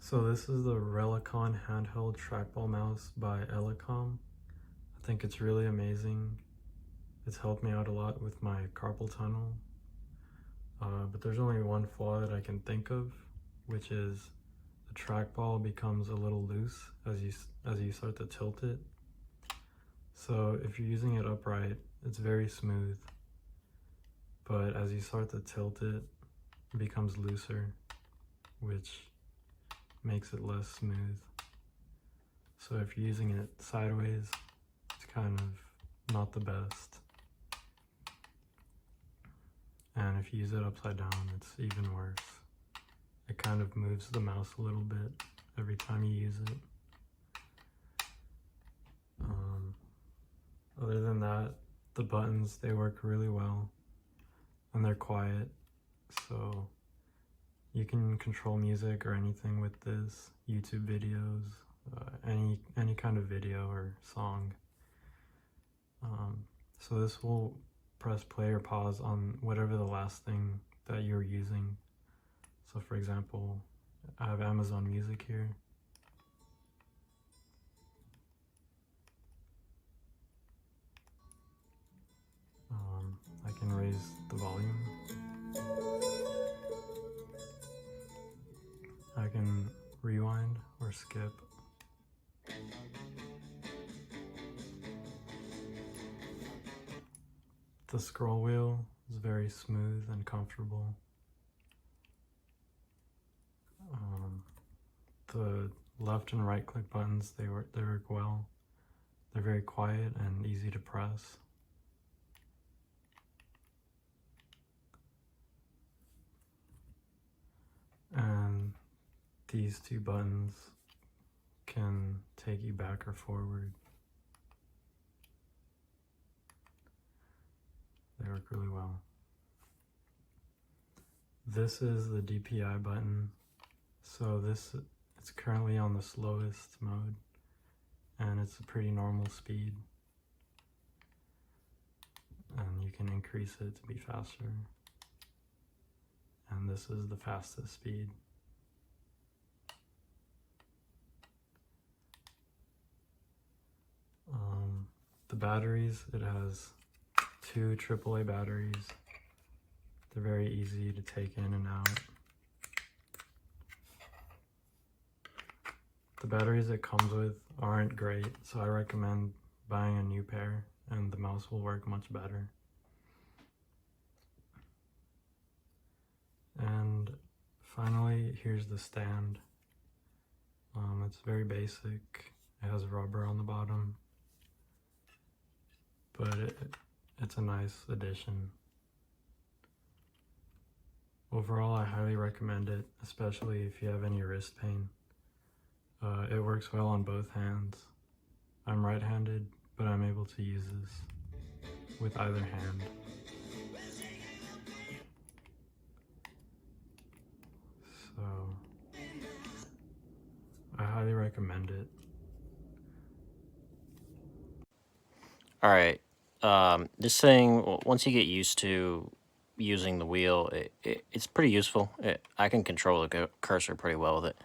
So this is the Relacon handheld trackball mouse by ELECOM. I think it's really amazing. It's helped me out a lot with my carpal tunnel. But there's only one flaw that I can think of, which is the trackball becomes a little loose as you start to tilt it. So if you're using it upright, it's very smooth. But as you start to tilt it, it becomes looser, which makes it less smooth. So if you're using it sideways, it's kind of not the best. And if you use it upside down, it's even worse. It kind of moves the mouse a little bit every time you use it. Other than that, the buttons, they work really well and they're quiet, so you can control music or anything with this, YouTube videos, any kind of video or song. So this will press play or pause on whatever the last thing that you're using. So for example, I have Amazon Music here. I can raise the volume. I can rewind or skip. The scroll wheel is very smooth and comfortable. The left and right click buttons, they work well. They're very quiet and easy to press. And these two buttons can take you back or forward. They work really well. This is the DPI button. So it's currently on the slowest mode, and it's a pretty normal speed. And you can increase it to be faster. And this is the fastest speed. The batteries, it has 2 AAA batteries. They're very easy to take in and out. The batteries it comes with aren't great, so I recommend buying a new pair, and the mouse will work much better. And finally, here's the stand. It's very basic. It has rubber on the bottom, but it's a nice addition. Overall, I highly recommend it, especially if you have any wrist pain. It works well on both hands. I'm right-handed, but I'm able to use this with either hand. So, I highly recommend it. Alright, this thing, once you get used to using the wheel, it's pretty useful. I can control the cursor pretty well with it.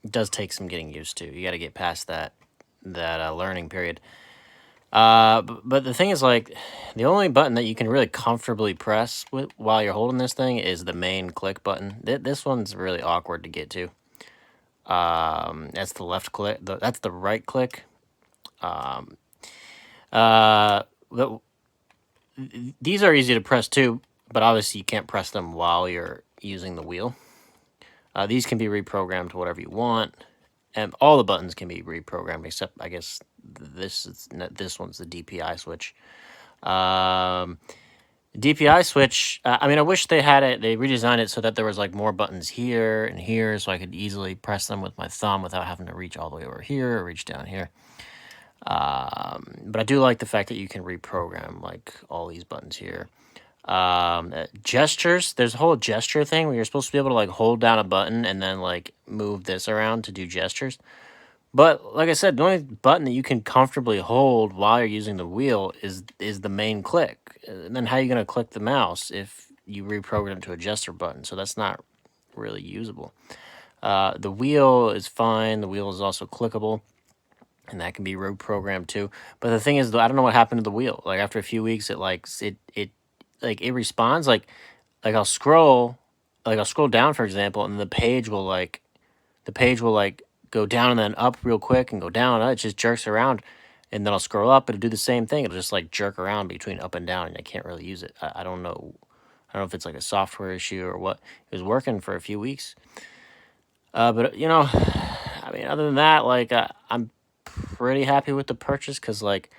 It does take some getting used to. You got to get past that learning period. But the thing is, like, the only button that you can really comfortably press while you're holding this thing is the main click button. This one's really awkward to get to. That's the left click. That's the right click. These are easy to press too, but obviously you can't press them while you're using the wheel. These can be reprogrammed to whatever you want, and all the buttons can be reprogrammed except, I guess, this one's the DPI switch. DPI switch, I mean, I wish they had it, they redesigned it so that there was like more buttons here and here, so I could easily press them with my thumb without having to reach all the way over here or reach down here. But I do like the fact that you can reprogram like all these buttons here. Gestures, there's a whole gesture thing where you're supposed to be able to like hold down a button and then like move this around to do gestures. But like I said, the only button that you can comfortably hold while you're using the wheel is the main click. And then how are you going to click the mouse if you reprogram it to a gesture button? So that's not really usable. The wheel is fine. The wheel is also clickable, and that can be road programmed too. But the thing is, I don't know what happened to the wheel. Like after a few weeks, it responds like I'll scroll down, for example, and the page will go down and then up real quick and go down. It just jerks around, and then I'll scroll up. It'll do the same thing. It'll just like jerk around between up and down, and I can't really use it. I don't know. I don't know if it's like a software issue or what. It was working for a few weeks. But you know, I mean, other than that, like I'm pretty happy with the purchase because like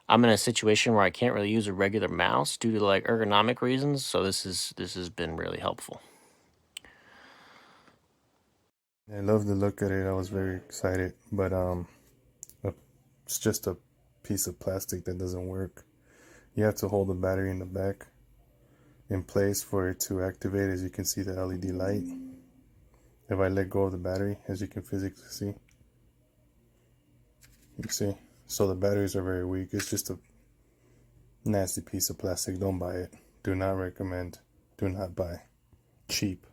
I'm in a situation where I can't really use a regular mouse due to like ergonomic reasons. So this has been really helpful. I love the look at it. I was very excited, but it's just a piece of plastic that doesn't work. You have to hold the battery in the back in place for it to activate. As you can see, the LED light. If I let go of the battery, as you can physically see, you see, so the batteries are very weak. It's just a nasty piece of plastic. Don't buy it. Do not recommend. Do not buy. Cheap.